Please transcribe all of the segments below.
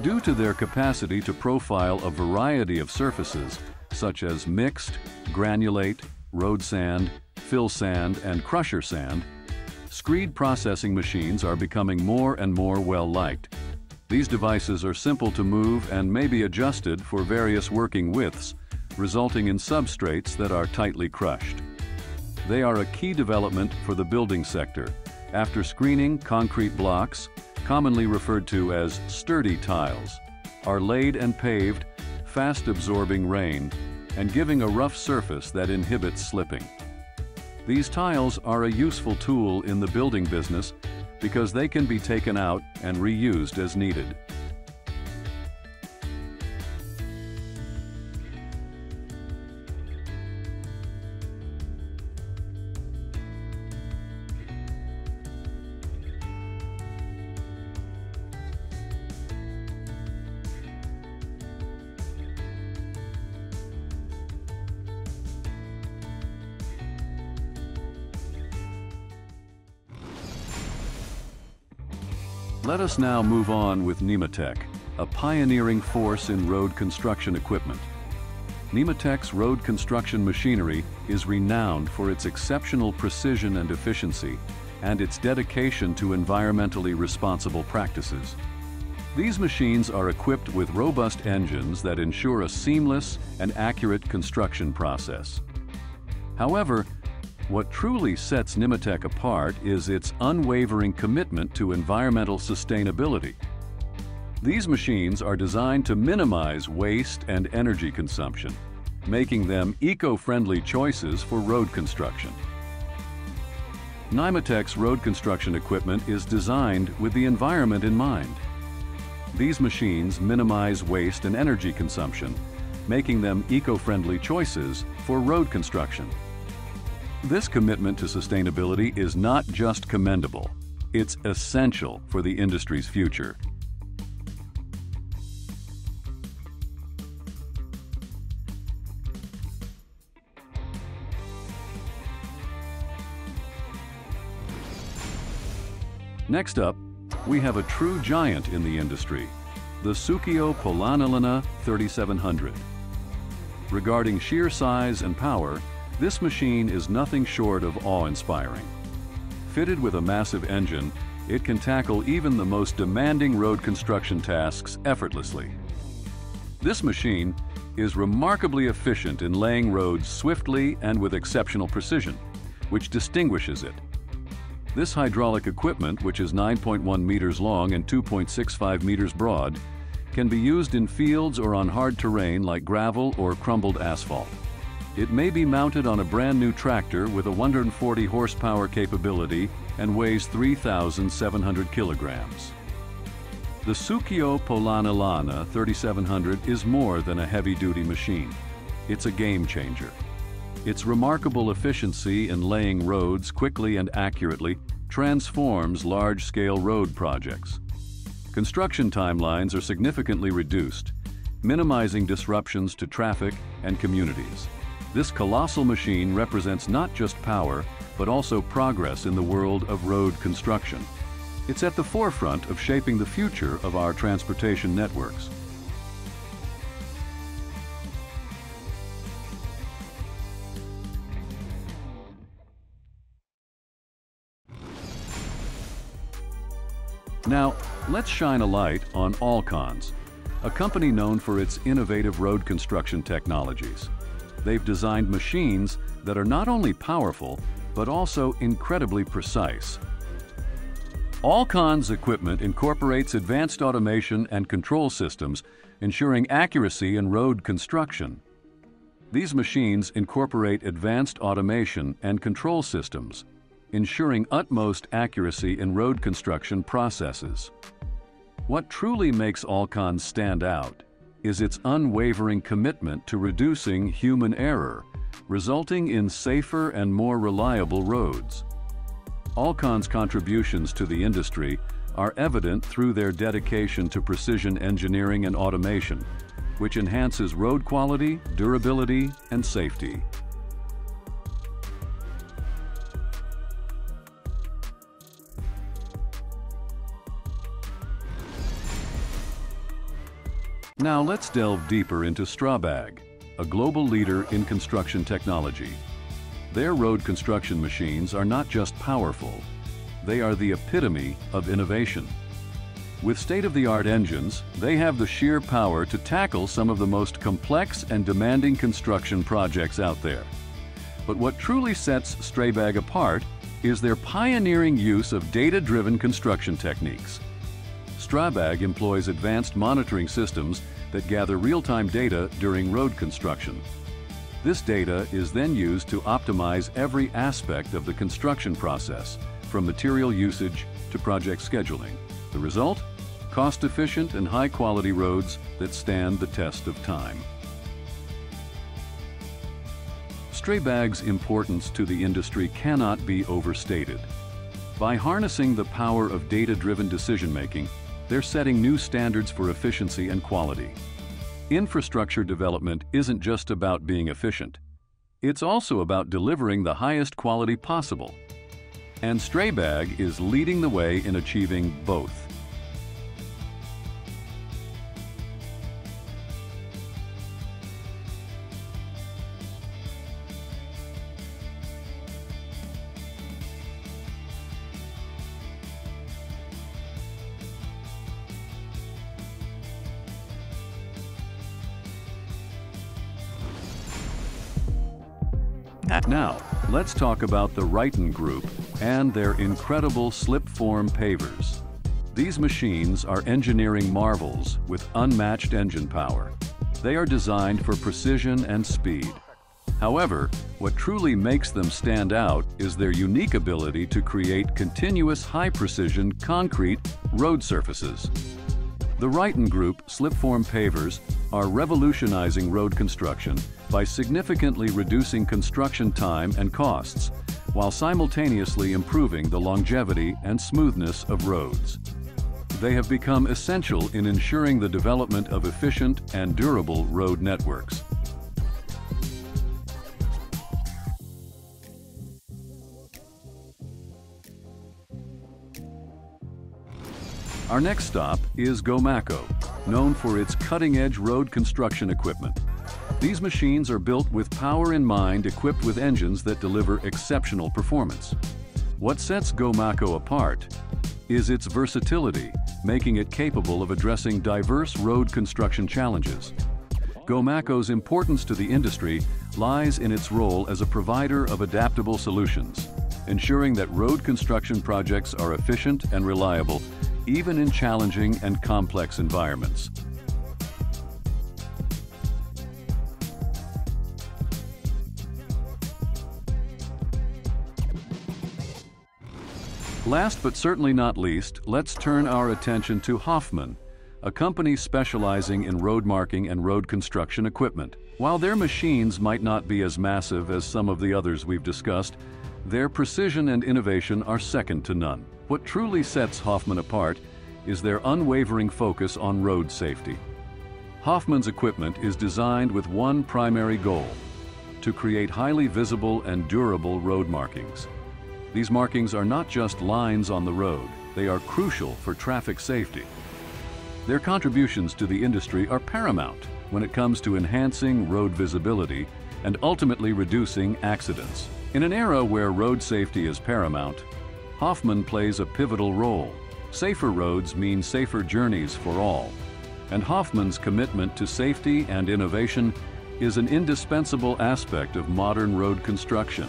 Due to their capacity to profile a variety of surfaces, such as mixed, granulate, road sand, fill sand, and crusher sand, screed processing machines are becoming more and more well-liked. These devices are simple to move and may be adjusted for various working widths, resulting in substrates that are tightly crushed. They are a key development for the building sector. After screening, concrete blocks, commonly referred to as sturdy tiles, are laid and paved, fast absorbing rain, and giving a rough surface that inhibits slipping. These tiles are a useful tool in the building business because they can be taken out and reused as needed. Let us now move on with Nematec, a pioneering force in road construction equipment. Nematec's road construction machinery is renowned for its exceptional precision and efficiency and its dedication to environmentally responsible practices. These machines are equipped with robust engines that ensure a seamless and accurate construction process. However, what truly sets Nematec apart is its unwavering commitment to environmental sustainability. These machines are designed to minimize waste and energy consumption, making them eco-friendly choices for road construction. Nematec's road construction equipment is designed with the environment in mind. These machines minimize waste and energy consumption, making them eco-friendly choices for road construction. This commitment to sustainability is not just commendable, it's essential for the industry's future. Next up, we have a true giant in the industry, the Sukio Polanalana 3700. Regarding sheer size and power, this machine is nothing short of awe-inspiring. Fitted with a massive engine, it can tackle even the most demanding road construction tasks effortlessly. This machine is remarkably efficient in laying roads swiftly and with exceptional precision, which distinguishes it. This hydraulic equipment, which is 9.1 meters long and 2.65 meters broad, can be used in fields or on hard terrain like gravel or crumbled asphalt. It may be mounted on a brand new tractor with a 140 horsepower capability and weighs 3,700 kilograms. The Sukio Polanalana 3700 is more than a heavy-duty machine. It's a game changer. Its remarkable efficiency in laying roads quickly and accurately transforms large-scale road projects. Construction timelines are significantly reduced, minimizing disruptions to traffic and communities. This colossal machine represents not just power, but also progress in the world of road construction. It's at the forefront of shaping the future of our transportation networks. Now, let's shine a light on Alcons, a company known for its innovative road construction technologies. They've designed machines that are not only powerful, but also incredibly precise. Alcon's equipment incorporates advanced automation and control systems, ensuring accuracy in road construction. These machines incorporate advanced automation and control systems, ensuring utmost accuracy in road construction processes. What truly makes Alcon stand out is its unwavering commitment to reducing human error, resulting in safer and more reliable roads. Alcon's contributions to the industry are evident through their dedication to precision engineering and automation, which enhances road quality, durability, and safety. Now let's delve deeper into Strabag, a global leader in construction technology. Their road construction machines are not just powerful, they are the epitome of innovation. With state-of-the-art engines, they have the sheer power to tackle some of the most complex and demanding construction projects out there. But what truly sets Strabag apart is their pioneering use of data-driven construction techniques. Strabag employs advanced monitoring systems that gather real-time data during road construction. This data is then used to optimize every aspect of the construction process, from material usage to project scheduling. The result? Cost-efficient and high-quality roads that stand the test of time. Strabag's importance to the industry cannot be overstated. By harnessing the power of data-driven decision-making, they're setting new standards for efficiency and quality. Infrastructure development isn't just about being efficient. It's also about delivering the highest quality possible. And Strabag is leading the way in achieving both. Now, let's talk about the Ryton Group and their incredible slip-form pavers. These machines are engineering marvels with unmatched engine power. They are designed for precision and speed. However, what truly makes them stand out is their unique ability to create continuous high-precision concrete road surfaces. The Ryton Group slip-form pavers are revolutionizing road construction by significantly reducing construction time and costs, while simultaneously improving the longevity and smoothness of roads. They have become essential in ensuring the development of efficient and durable road networks. Our next stop is Gomaco, known for its cutting-edge road construction equipment. These machines are built with power in mind, equipped with engines that deliver exceptional performance. What sets Gomaco apart is its versatility, making it capable of addressing diverse road construction challenges. Gomaco's importance to the industry lies in its role as a provider of adaptable solutions, ensuring that road construction projects are efficient and reliable, even in challenging and complex environments. Last but certainly not least, let's turn our attention to Hoffman, a company specializing in road marking and road construction equipment. While their machines might not be as massive as some of the others we've discussed, their precision and innovation are second to none. What truly sets Hoffman apart is their unwavering focus on road safety. Hoffman's equipment is designed with one primary goal: to create highly visible and durable road markings. These markings are not just lines on the road, they are crucial for traffic safety. Their contributions to the industry are paramount when it comes to enhancing road visibility and ultimately reducing accidents. In an era where road safety is paramount, Hoffman plays a pivotal role. Safer roads mean safer journeys for all, and Hoffman's commitment to safety and innovation is an indispensable aspect of modern road construction.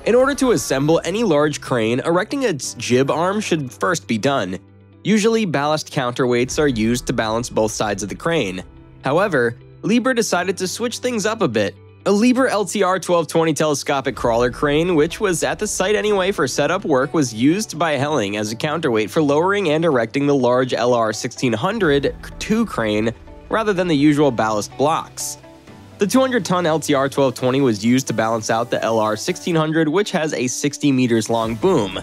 In order to assemble any large crane, erecting its jib arm should first be done. Usually, ballast counterweights are used to balance both sides of the crane. However, Liebherr decided to switch things up a bit. A Liebherr LTR 1220 telescopic crawler crane, which was at the site anyway for setup work, was used by Helling as a counterweight for lowering and erecting the large LR 1600 2 crane rather than the usual ballast blocks. The 200-ton LTR 1220 was used to balance out the LR 1600, which has a 60 meters long boom.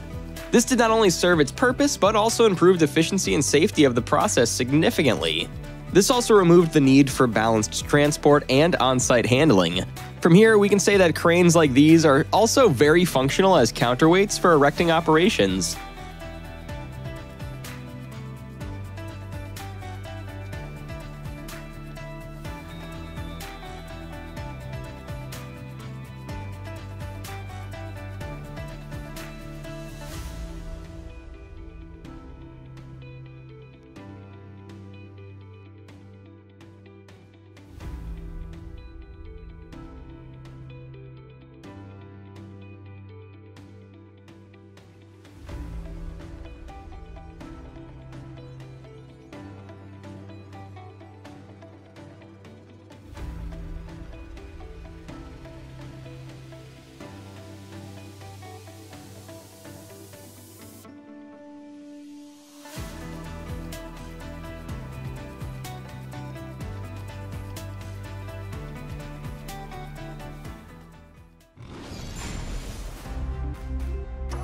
This did not only serve its purpose, but also improved efficiency and safety of the process significantly. This also removed the need for balanced transport and on-site handling. From here, we can say that cranes like these are also very functional as counterweights for erecting operations.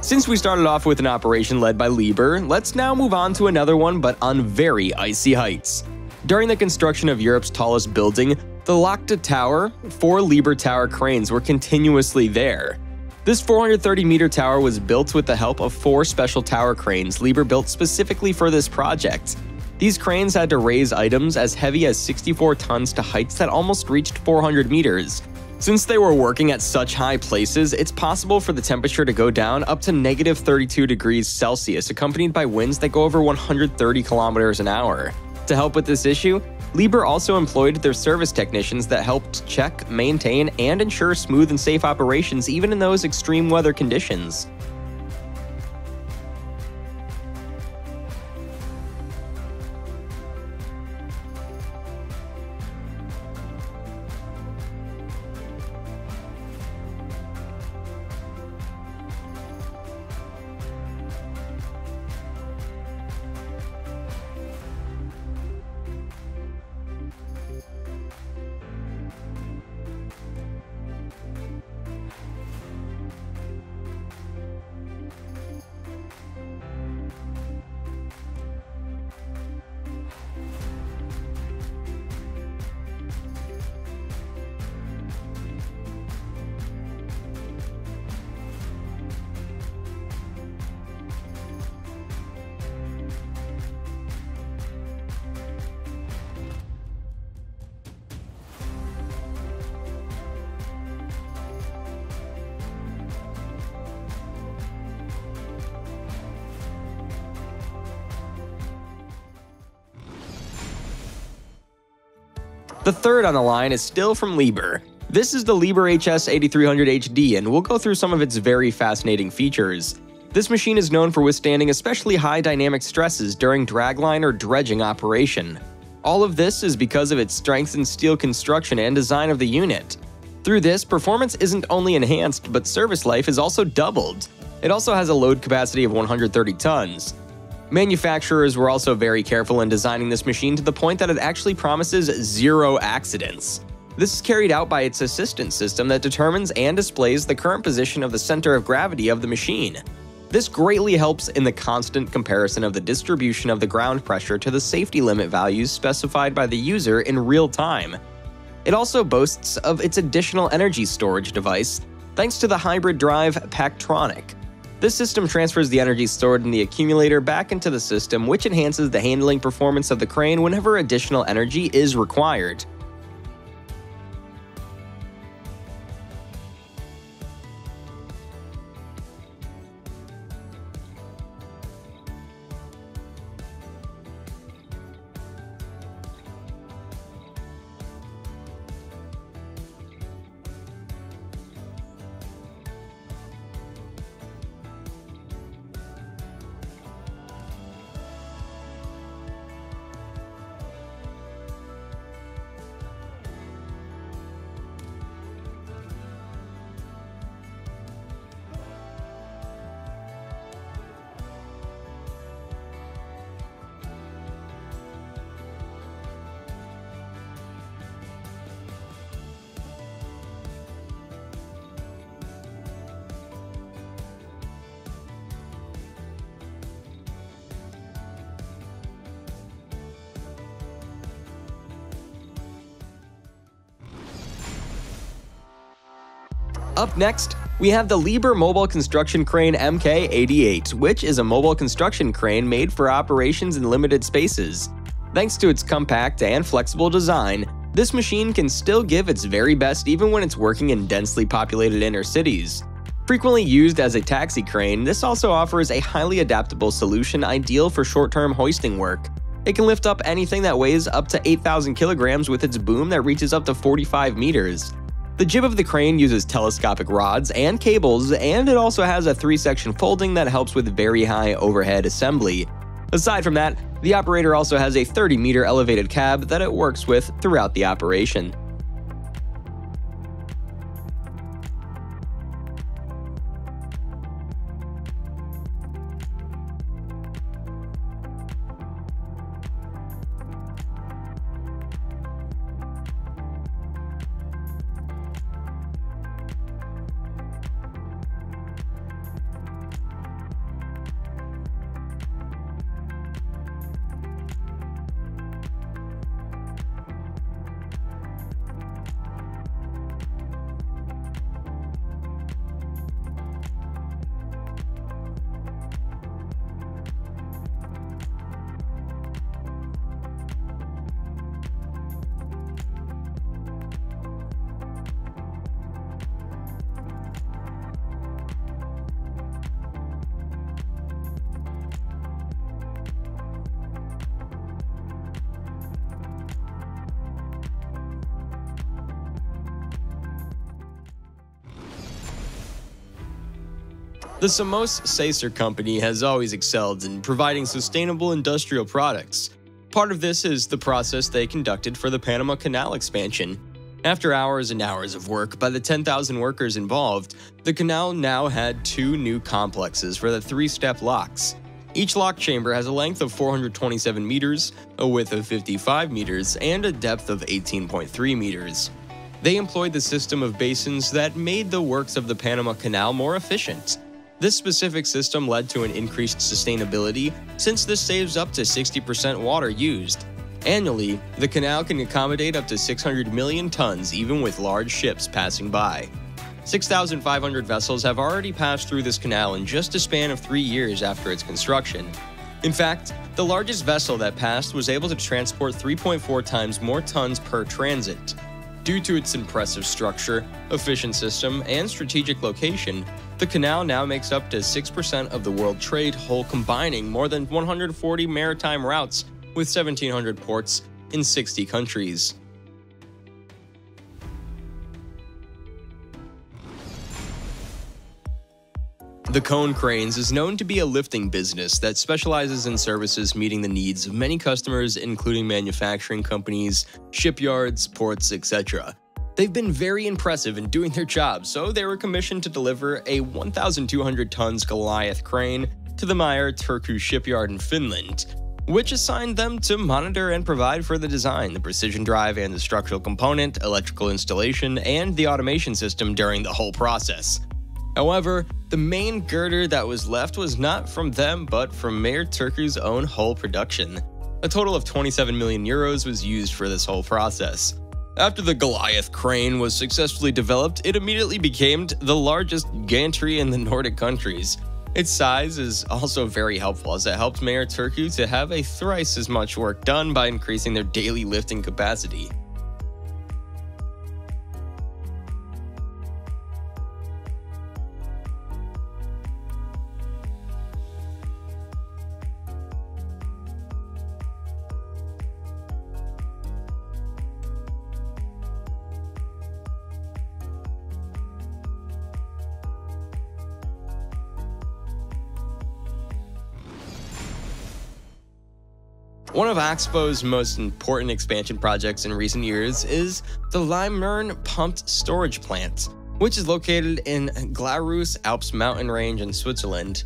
Since we started off with an operation led by Liebherr, let's now move on to another one but on very icy heights. During the construction of Europe's tallest building, the Lachta Tower, 4 Liebherr tower cranes were continuously there. This 430-meter tower was built with the help of 4 special tower cranes Liebherr built specifically for this project. These cranes had to raise items as heavy as 64 tons to heights that almost reached 400 meters. Since they were working at such high places, it's possible for the temperature to go down up to negative 32 degrees Celsius, accompanied by winds that go over 130 kilometers an hour. To help with this issue, Liebherr also employed their service technicians that helped check, maintain, and ensure smooth and safe operations even in those extreme weather conditions. The third on the line is still from Liebherr. This is the Liebherr HS8300 HD, and we'll go through some of its very fascinating features. This machine is known for withstanding especially high dynamic stresses during dragline or dredging operation. All of this is because of its strength in steel construction and design of the unit. Through this, performance isn't only enhanced, but service life is also doubled. It also has a load capacity of 130 tons. Manufacturers were also very careful in designing this machine to the point that it actually promises 0 accidents. This is carried out by its assistance system that determines and displays the current position of the center of gravity of the machine. This greatly helps in the constant comparison of the distribution of the ground pressure to the safety limit values specified by the user in real time. It also boasts of its additional energy storage device, thanks to the hybrid drive Pactronic. This system transfers the energy stored in the accumulator back into the system, which enhances the handling performance of the crane whenever additional energy is required. Up next, we have the Liebherr Mobile Construction Crane MK88, which is a mobile construction crane made for operations in limited spaces. Thanks to its compact and flexible design, this machine can still give its very best even when it's working in densely populated inner cities. Frequently used as a taxi crane, this also offers a highly adaptable solution ideal for short-term hoisting work. It can lift up anything that weighs up to 8,000 kilograms with its boom that reaches up to 45 meters. The jib of the crane uses telescopic rods and cables, and it also has a 3-section folding that helps with very high overhead assembly. Aside from that, the operator also has a 30-meter elevated cab that it works with throughout the operation. The Samos-Sacer company has always excelled in providing sustainable industrial products. Part of this is the process they conducted for the Panama Canal expansion. After hours and hours of work by the 10,000 workers involved, the canal now had 2 new complexes for the 3-step locks. Each lock chamber has a length of 427 meters, a width of 55 meters, and a depth of 18.3 meters. They employed the system of basins that made the works of the Panama Canal more efficient. This specific system led to an increased sustainability since this saves up to 60% water used. Annually, the canal can accommodate up to 600 million tons even with large ships passing by. 6,500 vessels have already passed through this canal in just a span of 3 years after its construction. In fact, the largest vessel that passed was able to transport 3.4 times more tons per transit. Due to its impressive structure, efficient system, and strategic location, the canal now makes up to 6% of the world trade, whole combining more than 140 maritime routes with 1,700 ports in 60 countries. The Cone Cranes is known to be a lifting business that specializes in services meeting the needs of many customers, including manufacturing companies, shipyards, ports, etc. They've been very impressive in doing their job, so they were commissioned to deliver a 1,200 tons Goliath crane to the Meyer Turku shipyard in Finland, which assigned them to monitor and provide for the design, the precision drive and the structural component, electrical installation, and the automation system during the whole process. However, the main girder that was left was not from them but from Meyer Turku's own hull production. A total of 27 million euros was used for this whole process. After the Goliath crane was successfully developed, it immediately became the largest gantry in the Nordic countries. Its size is also very helpful as it helped Meyer Turku to have a thrice as much work done by increasing their daily lifting capacity. One of Axpo's most important expansion projects in recent years is the Limern Pumped Storage Plant, which is located in Glarus Alps mountain range in Switzerland.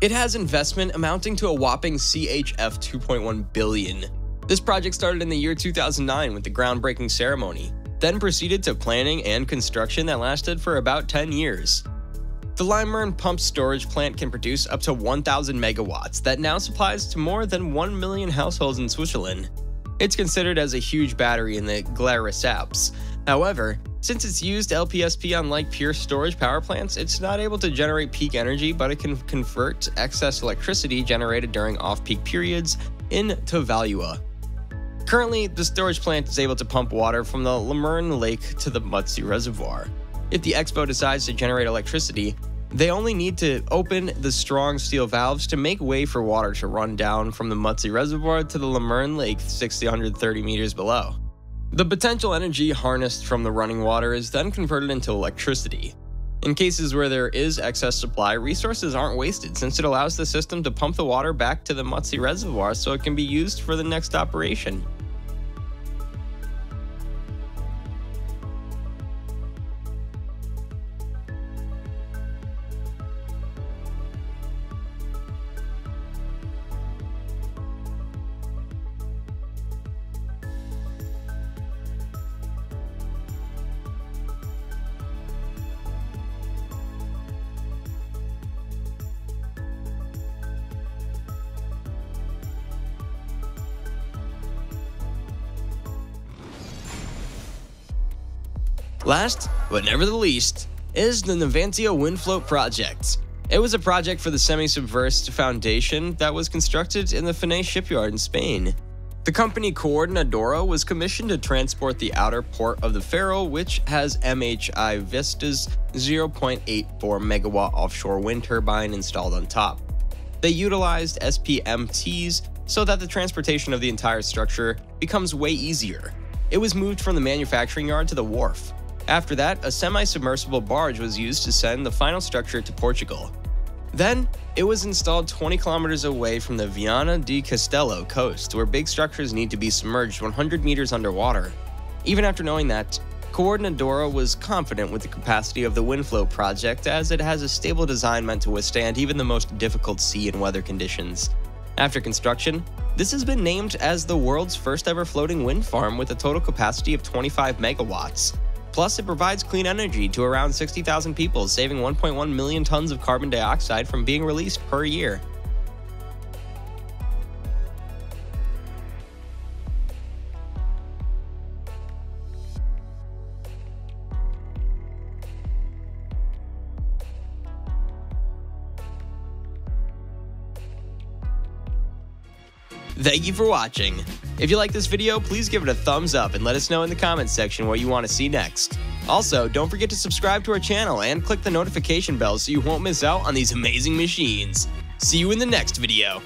It has investment amounting to a whopping CHF 2.1 billion. This project started in the year 2009 with the groundbreaking ceremony, then proceeded to planning and construction that lasted for about 10 years. The Limern Pumped Storage Plant can produce up to 1,000 megawatts that now supplies to more than 1 million households in Switzerland. It's considered as a huge battery in the Glarus Alps. However, since it's used LPSP unlike pure storage power plants, it's not able to generate peak energy, but it can convert excess electricity generated during off-peak periods into value. Currently, the storage plant is able to pump water from the Limern Lake to the Mutzi Reservoir. If the Expo decides to generate electricity, they only need to open the strong steel valves to make way for water to run down from the Mutzi Reservoir to the Limern Lake 630 meters below. The potential energy harnessed from the running water is then converted into electricity. In cases where there is excess supply, resources aren't wasted since it allows the system to pump the water back to the Mutzi Reservoir so it can be used for the next operation. Last, but never the least, is the Navantia Windfloat project. It was a project for the semi-submerged foundation that was constructed in the Fenay shipyard in Spain. The company Coordinadora was commissioned to transport the outer port of the Faro, which has MHI Vista's 0.84 megawatt offshore wind turbine installed on top. They utilized SPMTs so that the transportation of the entire structure becomes way easier. It was moved from the manufacturing yard to the wharf. After that, a semi-submersible barge was used to send the final structure to Portugal. Then, it was installed 20 kilometers away from the Viana di Castello coast, where big structures need to be submerged 100 meters underwater. Even after knowing that, Coordinadora was confident with the capacity of the WindFloat project, as it has a stable design meant to withstand even the most difficult sea and weather conditions. After construction, this has been named as the world's first ever floating wind farm with a total capacity of 25 megawatts. Plus, it provides clean energy to around 60,000 people, saving 1.1 million tons of carbon dioxide from being released per year. Thank you for watching. If you like this video, please give it a thumbs up and let us know in the comments section what you want to see next. Also, don't forget to subscribe to our channel and click the notification bell so you won't miss out on these amazing machines. See you in the next video.